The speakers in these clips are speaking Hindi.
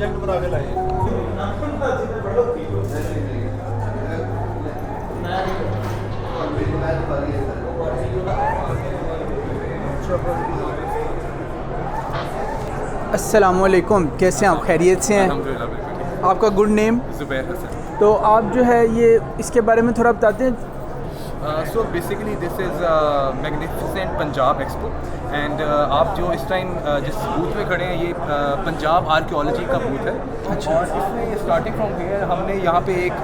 प्रोजेक्ट बना के लाए अस्सलामुअलैकुम, कैसे हैं आप? खैरियत से हैं? अल्हम्दुलिल्लाह बिल्कुल ठीक। आपका गुड नेम? ज़ुबैर हसन। तो आप जो है ये इसके बारे में थोड़ा बताते हैं। So basically this is magnificent Punjab expo and आप जो इस टाइम जिस बूथ में खड़े हैं ये पंजाब आर्कियोलॉजी का बूथ है। अच्छा। और इसमें स्टार्टिंग फ्रॉम हियर हमने यहाँ पे एक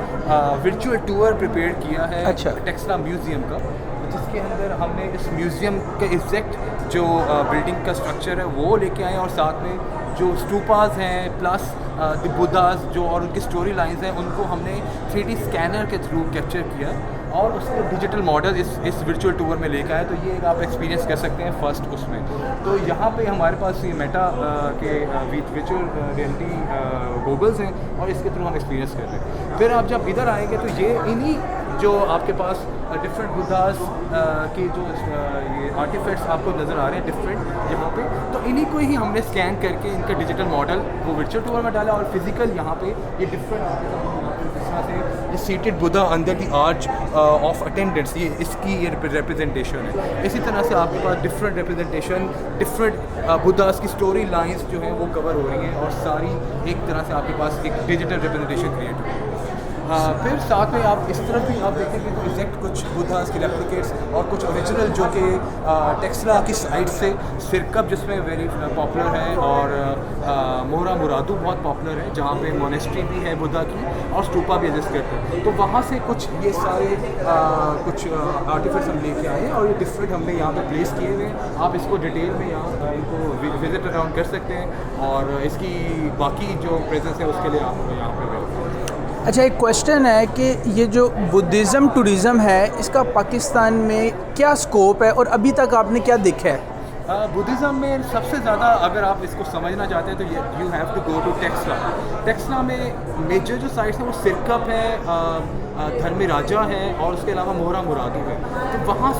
वर्चुअल टूर प्रिपेयर किया है। अच्छा। टेक्सला म्यूज़ियम का, जिसके अंदर हमने इस म्यूज़ियम के एग्जैक्ट जो बिल्डिंग का स्ट्रक्चर है वो लेके आए और साथ में जो स्टूपास हैं प्लस द बुद्धास जो और उनकी स्टोरी लाइंस हैं उनको हमने 3D स्कैनर के थ्रू कैप्चर किया और उसको डिजिटल मॉडल इस वर्चुअल टूर में लेकर आए। तो ये एक आप एक्सपीरियंस कर सकते हैं फर्स्ट उसमें। तो यहाँ पे हमारे पास ये मेटा के वर्चुअल रियलिटी गॉगल्स हैं और इसके थ्रू हम एक्सपीरियंस कर रहे हैं। फिर आप जब इधर आएंगे तो ये इन्हीं जो आपके पास डिफरेंट बुद्धास के जो ये आर्टिफैक्ट्स आपको नज़र आ रहे हैं डिफरेंट यहाँ पे, तो इन्हीं को ही हमने स्कैन करके इनका डिजिटल मॉडल वो वर्चुअल टूर में डाला और फिजिकल यहाँ पे ये डिफरेंट जिस तरह से ये seated Buddha under the arch of attendants, ये इसकी ये रिप्रेजेंटेशन है। इसी तरह से आपके पास डिफरेंट रिप्रेजेंटेशन डिफरेंट बुद्धास की स्टोरी लाइंस जो हैं वो कवर हो रही हैं और सारी एक तरह से आपके पास एक डिजिटल रिप्रेजेंटेशन क्रिएट हो रही है। फिर साथ में आप इस तरफ भी आप देखेंगे तो एग्जैक्ट कुछ बुद्धास की रेप्लिकेट्स और कुछ ओरिजिनल जो कि टेक्सला की साइड से सिरकप जिसमें वेरी पॉपुलर है और मोहरा मुरादू बहुत पॉपुलर है जहाँ पे मोनेस्ट्री भी है बुद्धा की और स्टूपा भी एग्जिस्ट करते हैं। तो वहाँ से कुछ ये सारे कुछ आर्टिफैक्ट्स हम लेके आए हैं और ये डिफरेंट हमने यहाँ पे प्लेस किए हुए हैं। आप इसको डिटेल में यहाँ इनको विजिट अराउंड कर सकते हैं और इसकी बाकी जो प्रेजेंस है उसके लिए आप यहाँ पे अवेलेबल हैं। अच्छा, एक क्वेश्चन है कि ये जो बुद्धिज़्म टूरिज़्म है इसका पाकिस्तान में क्या स्कोप है और अभी तक आपने क्या देखा है? बुद्धिज़्म में सबसे ज़्यादा अगर आप इसको समझना चाहते हैं तो you have to go to टेक्सला। टेक्सला में मेजर जो साइट्स हैं वो सिरकप है, धर्म राजा है और उसके अलावा मोहरा मुरादू है। तो वहाँ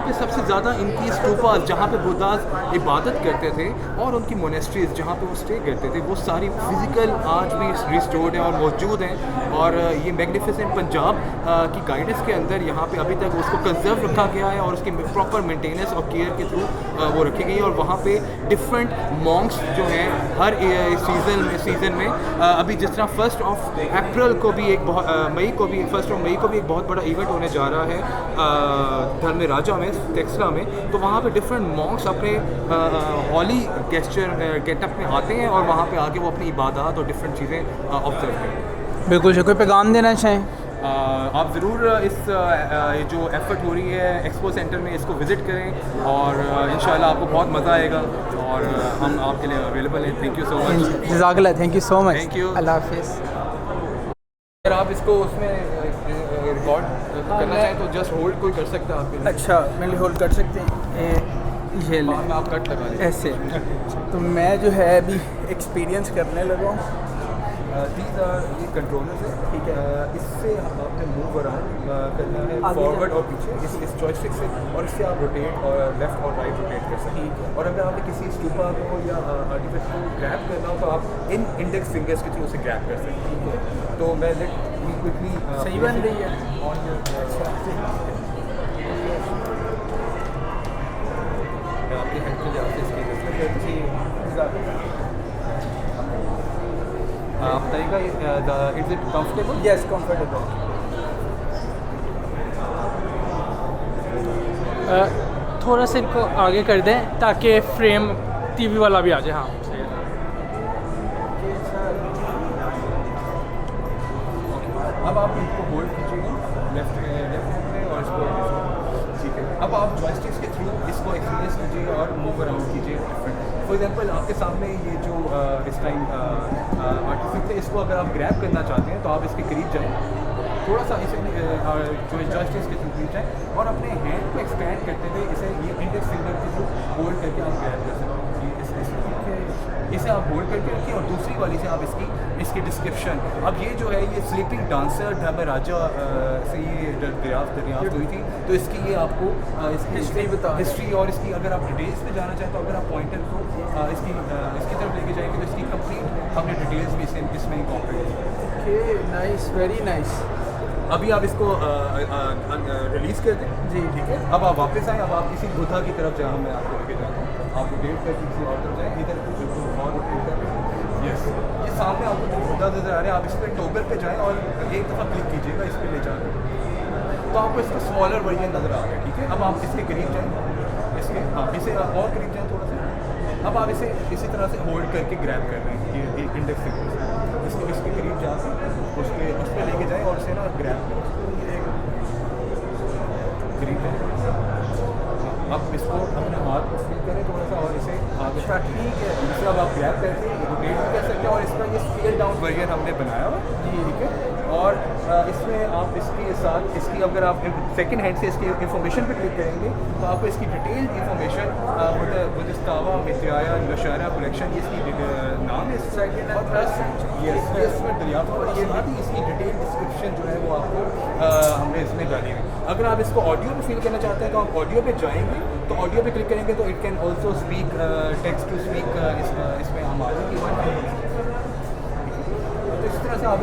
पे सबसे ज़्यादा इनकी स्टूपास जहाँ पे बुद्धास इबादत करते थे और उनकी मोनेस्ट्रीज जहाँ पे वो स्टे करते थे वो सारी फिज़िकल आज भी रिस्टोर्ड हैं और मौजूद हैं। और ये मैग्निफिसेंट पंजाब की गाइडेंस के अंदर यहाँ पे अभी तक उसको कंजर्व रखा गया है और उसकी प्रॉपर मेंटेनेंस और केयर के थ्रू वो रखी गई है। और वहाँ पे डिफरेंट मॉन्क्स जो हैं हर सीज़न में अभी जिस तरह 1 अप्रैल को भी एक बहुत 1 मई को भी एक बहुत बड़ा इवेंट होने जा रहा है धर्म राजा में टेक्सला में। तो वहाँ पे डिफरेंट मॉन्क्स अपने हॉली गेटअप में आते हैं और वहाँ पे आके वो अपनी इबादत और डिफरेंट चीज़ें ऑब्जर्व करते हैं। बिल्कुल, जो कोई पैगाम देना चाहें? आप ज़रूर इस ये जो एफ़र्ट हो रही है एक्सपो सेंटर में इसको विज़िट करें और इंशाल्लाह आपको बहुत मज़ा आएगा और हम आपके लिए अवेलेबल हैं। Thank you so much. जज़ाकल्लाह, thank you so much. Thank you. अल्लाह हाफिज़। अगर आप इसको उसमें रिकॉर्ड करना चाहें तो जस्ट होल्ड कोई कर सकता है आपके लिए। अच्छा, मेरे होल्ड कर सकते हैं ये ले बाद में आप कट लगा लें ऐसे। तो मैं जो है अभी एक्सपीरियंस करने लगा हूँ। ये कंट्रोलर है, ठीक है। इससे आपने मूव अराउंड करना है फॉरवर्ड और पीछे इस जॉयस्टिक से और इससे आप रोटेट और लेफ्ट और राइट रोटेट कर सकते हैं। और अगर आपने किसी स्टूपा को या आर्टिफैक्ट को ग्रैब करना हो तो आप इन इंडेक्स फिंगर्स के थ्रू उसे ग्रैब कर सकते हैं, ठीक है। तो मैं क्विकली सही बन रही है ऑन आपके हेड के लिए आप बताइएगा is it comfortable? Yes, comfortable. थोड़ा सा इनको आगे कर दें ताकि फ्रेम टीवी वाला भी आ जाए। हाँ, सही है। अब आप इनको होल्ड कीजिएगा लेफ्ट में और इसको, ठीक है। अब आप जॉयस्टिक्स के थ्रू इसको एक्सपीरियंस कीजिएगा और मूव अराउंड कीजिएगा डिफरेंट। फॉर एग्जांपल आपके सामने ये जो इस टाइम आर्टिफैक्ट है इसको अगर आप ग्रैब करना चाहते हैं तो आप इसके करीब जाएं, थोड़ा सा इसे जो जॉयस्टिक्स के थ्रू करीब जाएं और अपने हैंड को एक्सपैंड करते हुए इसे ये इंडेक्स फिंगर के थ्रू होल्ड करके आप ग्रैब कर सकते हैं। इसे आप होल्ड करके रखिए और दूसरी वाली से आप इसकी डिस्क्रिप्शन। अब ये जो है ये स्लीपिंग डांसर ढाबा राजा से ये दरियाफ्त हुई थी, तो इसकी ये आपको इसकी हिस्ट्री बता हिस्ट्री और इसकी अगर आप डिटेल्स में जाना चाहें तो अगर आप पॉइंटर को इसकी तरफ लेके जाएंगे तो इसकी कंप्लीट हमने डिटेल्स भी इसमें इंकॉर्पोरेट की। Okay, nice, very nice. अभी आप इसको रिलीज़ कर दें जी, ठीक है। अब आप वापस आएँ, अब आप किसी बुद्धा की तरफ जाएँ, मैं आपको लेके जाता हूँ, आप रोटेट करके किसी और तरफ जाएँ, इधर और रोटेट करें। यस, ये सामने आपको जो बुद्धा नजर आ रहे हैं, आप इस पर टॉगल पे जाएँ और एक दफ़ा क्लिक कीजिएगा इस पर ले जाकर, तो आपको इसका स्मॉलर वर्जन नज़र आ गया, ठीक है। अब आप इसके करीब जाएँ, इसके हाँ इसे और करीब जाएँ थोड़ा सा। अब आप इसे इसी तरह से होल्ड करके ग्रैब कर रहे हैं, ये इंडेक्स फिंगर इसको इसके करीब जाकर उस पर लेके जाएँ और इसे ना ग्रैब करें, करीब है। अब इसको अपने हाथ को फील करें थोड़ा सा और इसे आगे, अच्छा, ठीक है। इसे अब आप ग्रैब करके रोटेट भी कर सकते हैं और इसका ये स्केल डाउन वर्जन हमने बनाया हुआ जी, ठीक है। और इसमें आप इसके साथ इसकी अगर आप सेकंड हैंड से इसकी इंफॉर्मेशन पे क्लिक करेंगे तो आपको इसकी डिटेल्ड इंफॉर्मेशन बुद्धिस्तावा मित्याया नौशहरा कलेक्शन, ये इसकी नाम है सेकंड और प्लस ये इसमें दरियाफ्त और ये साथ ही इसकी डिटेल डिस्क्रिप्शन जो है वो आपको हमने इसमें डाली है। अगर आप इसको ऑडियो में फील करना चाहते हैं तो आप ऑडियो पे जाएंगे, तो ऑडियो पे क्लिक करेंगे तो it can also speak text to speak, इसमें हम आ जाएंगे। तो इस तरह से आप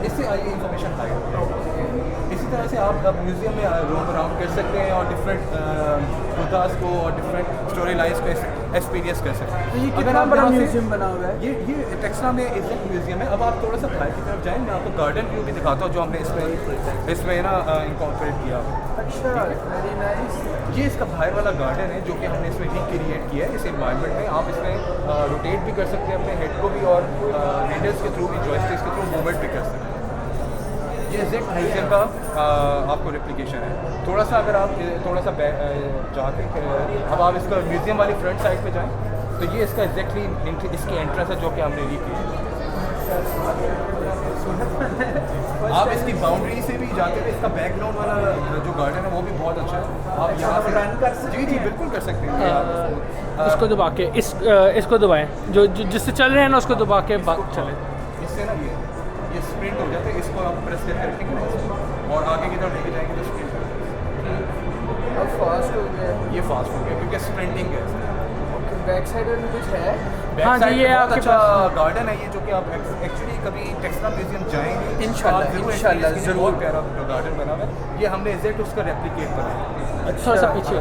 इससे आइए इंफॉर्मेशन हाइड। इसी तरह से आप म्यूज़ियम में रोम अराउंड कर सकते हैं और डिफरेंट बुद्धास को और डिफरेंट स्टोरी लाइन्स को एक्सपीरियंस कर सकते हैं। तो ये कितना बड़ा म्यूज़ियम बना हुआ है? ये टेक्सला में इज्जत म्यूज़ियम है। अब आप थोड़ा सा बाहर की तरफ जाएँ, मैं आपको गार्डन व्यू भी दिखाता हूँ जो हमने इसमें ना इंकॉर्पोरेट किया। अच्छा, वेरी नाइस। ये इसका बाहर वाला गार्डन है जो कि हमने इसमें रिक्रिएट किया है इस इन्वायरमेंट में। आप इसमें रोटेट भी कर सकते हैं अपने हेड को भी और हैंडल्स के थ्रू भी, जॉयस्टिक्स के थ्रू मूवमेंट भी कर सकते हैं। ये एग्जैक्ट म्यूज़ियम का आपको रेप्लिकेशन है। थोड़ा सा अगर आप थोड़ा सा जाके अब आप इसका म्यूज़ियम वाली फ्रंट साइड पे जाएं तो ये इसका एग्जैक्टली इसकी एंट्रेंस है जो कि हमने रिक्रिएट। आप इसकी बाउंड्री से भी जाते हुए इसका बैकग्राउंड वाला जो गार्डन है वो भी बहुत अच्छा है। आप यहाँ से रन कर सकते हैं। जी बिल्कुल कर सकते हैं। इसको दबा के इसको दबाएं, जो जिससे चल रहे हैं ना उसको दबा के चले, इससे ना ये स्प्रिंट हो जाता है। इसको आप प्रेस करके रखेंगे और आगे की तरफ लेके जाएंगे तो स्प्रिंट हो जाएगा। अब फास्ट हो गया, ये फास्ट हो गया क्योंकि स्प्रिंटिंग है। बैक साइड में कुछ है? हाँ जी, ये बहुत आपके अच्छा गार्डन है ये, जो कि आप एक्चुअली कभी टेक्सला म्यूजियम जाएंगे इंशाल्लाह ज़रूर। प्यारा गार्डन बना हुआ है, ये हमने एग्जैक्ट उसका रेप्लिकेट करा है। थोड़ा सा पीछे।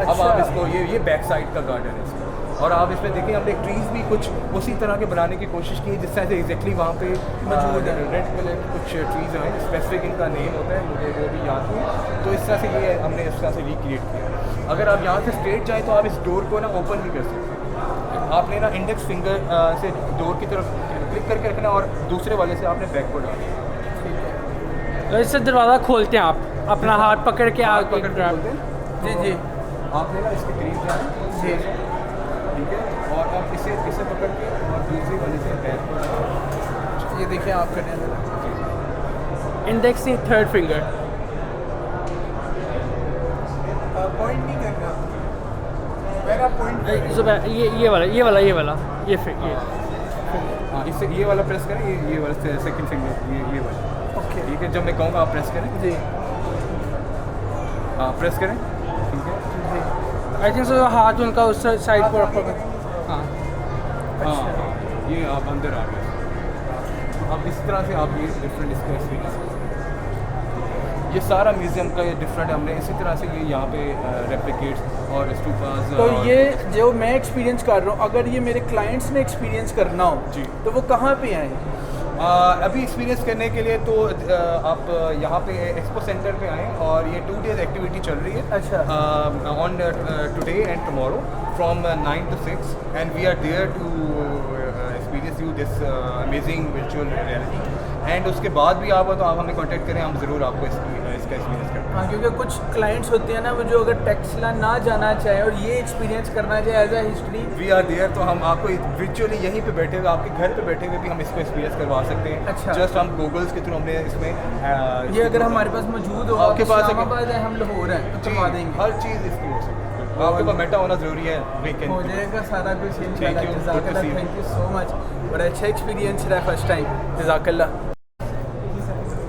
अब आप इसको ये बैक साइड का गार्डन है इसका, और आप इसमें देखिए हमने ट्रीज़ भी कुछ उसी तरह के बनाने की कोशिश की है जिस तरह से एग्जैक्टली वहाँ पे मौजूद है। रेड कलर के कुछ ट्रीज़ हैं, स्पेसिफिक इनका नेम होता है, मुझे वो भी याद नहीं। तो इस तरह से ये हमने इस तरह से रिक्रिएट किया। अगर आप यहाँ से स्ट्रेट जाएँ तो आप इस डोर को ना ओपन भी कर सकते हैं। आपने ना इंडेक्स फिंगर से डोर की तरफ क्लिक करके रखना और दूसरे वाले से आपने बैक को डालना। तो इससे दरवाज़ा खोलते हैं, आप अपना हाथ पकड़ के आगे पकड़ के बोलते हैं। जी जी, आपने ना इसके करीब जाना जी, ठीक है, और अब इसे पकड़ के और दूसरी वाली से बैक को। ये देखिए आप करें इंडेक्स से थर्ड फिंगर पॉइंट नहीं करना, मेरा पॉइंट ये वाला ये हाँ, इससे ये वाला प्रेस करें, ये वाला सेकंड फिंगर ये वाला। ओके, ठीक है, जब मैं कहूँगा आप प्रेस करें। जी हाँ प्रेस करें, ठीक है। जी। आई थिंक सो हाथ उनका उस साइड पर रखोगे। हाँ हाँ, ये आप अंदर आ गए। अब इस तरह से आप ये डिफरेंट इसका एक्सपीरियंस, ये सारा म्यूज़ियम का ये डिफरेंट हमने इसी तरह से ये यहाँ पे रेप्लिकेट्स और स्टूपास। तो ये जो मैं एक्सपीरियंस कर रहा हूँ, अगर ये मेरे क्लाइंट्स ने एक्सपीरियंस करना हो जी, तो वो कहाँ पे आए? अभी एक्सपीरियंस करने के लिए तो आप यहाँ पे एक्सपो सेंटर पे आएँ, और ये 2 days एक्टिविटी चल रही है। अच्छा। On today and tomorrow from 9 to 6 and we are there to experience you this amazing virtual reality, and उसके बाद भी आप हो तो आप हमें कांटेक्ट करें, हम ज़रूर आपको इसका एक्सपीरियंस करते हैं। हाँ, क्योंकि कुछ क्लाइंट्स होते हैं ना वो जो अगर टेक्सला ना जाना चाहे और ये एक्सपीरियंस करना चाहे as a history, we are there, तो हम आपको वर्चुअली यहीं पे बैठे हुए, आपके घर पे बैठे हुए भी हम इसको एक्सपीरियंस करवा सकते हैं। अच्छा। जस्ट हम गूगल्स के थ्रू हमने इसमें ये अगर हमारे पास मौजूद हो, आपके पास इस्लामाबाद है, हम लाहौर हैं, तो करवा देंगे। हर चीज़ इसकी हो सकती है, आपके पास मेटा होना ज़रूरी है। वी कैन हो जाएगा सारा कुछ Thank you. Good to see you. Thank you so much. बड़ा अच्छा एक्सपीरियंस रहा फर्स्ट टाइम, जज़ाकल्लाह।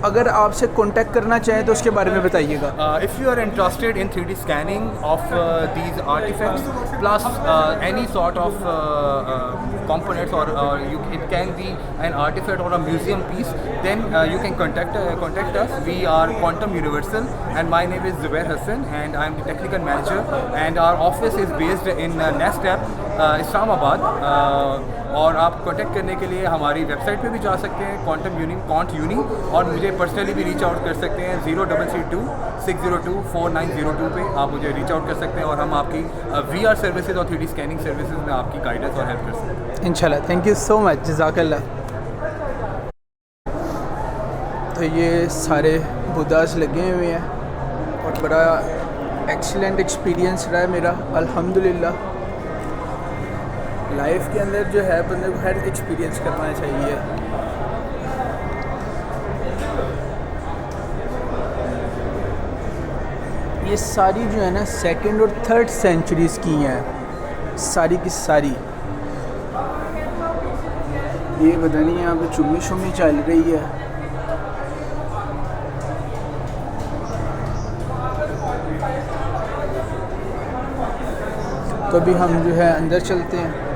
अगर आपसे कांटेक्ट करना चाहें तो उसके बारे में बताइएगा। If you are interested in 3D scanning of these artifacts plus any sort of components or it can be an artifact or a museum piece, then you can contact us. We are Quantum Universal and my name is Zubair Hassan and I am the technical manager and our office is based in Nestap, Islamabad. और आप कांटेक्ट करने के लिए हमारी वेबसाइट पे भी जा सकते हैं क्वांटम यूनी, और मुझे पर्सनली भी रीच आउट कर सकते हैं 0332 602 4902 पे आप मुझे रीच आउट कर सकते हैं और हम आपकी VR सर्विसेज और 3D स्कैनिंग सर्विसेज में आपकी गाइडेंस और हेल्प कर सकते हैं इंशाल्लाह। थैंक यू सो मच, जज़ाकल्लाह। तो ये सारे बुद्धास लगे हुए हैं और बड़ा एक्सीलेंट एक्सपीरियंस रहा है मेरा, अल्हम्दुलिल्लाह। लाइफ के अंदर जो है बंदे को हर एक्सपीरियंस करना चाहिए। ये सारी जो है ना 2nd और 3rd सेंचुरीज़ की हैं, सारी की सारी। ये पता नहीं यहाँ पे चुम्मी शुम्मी चल रही है। तो अभी हम जो है अंदर चलते हैं।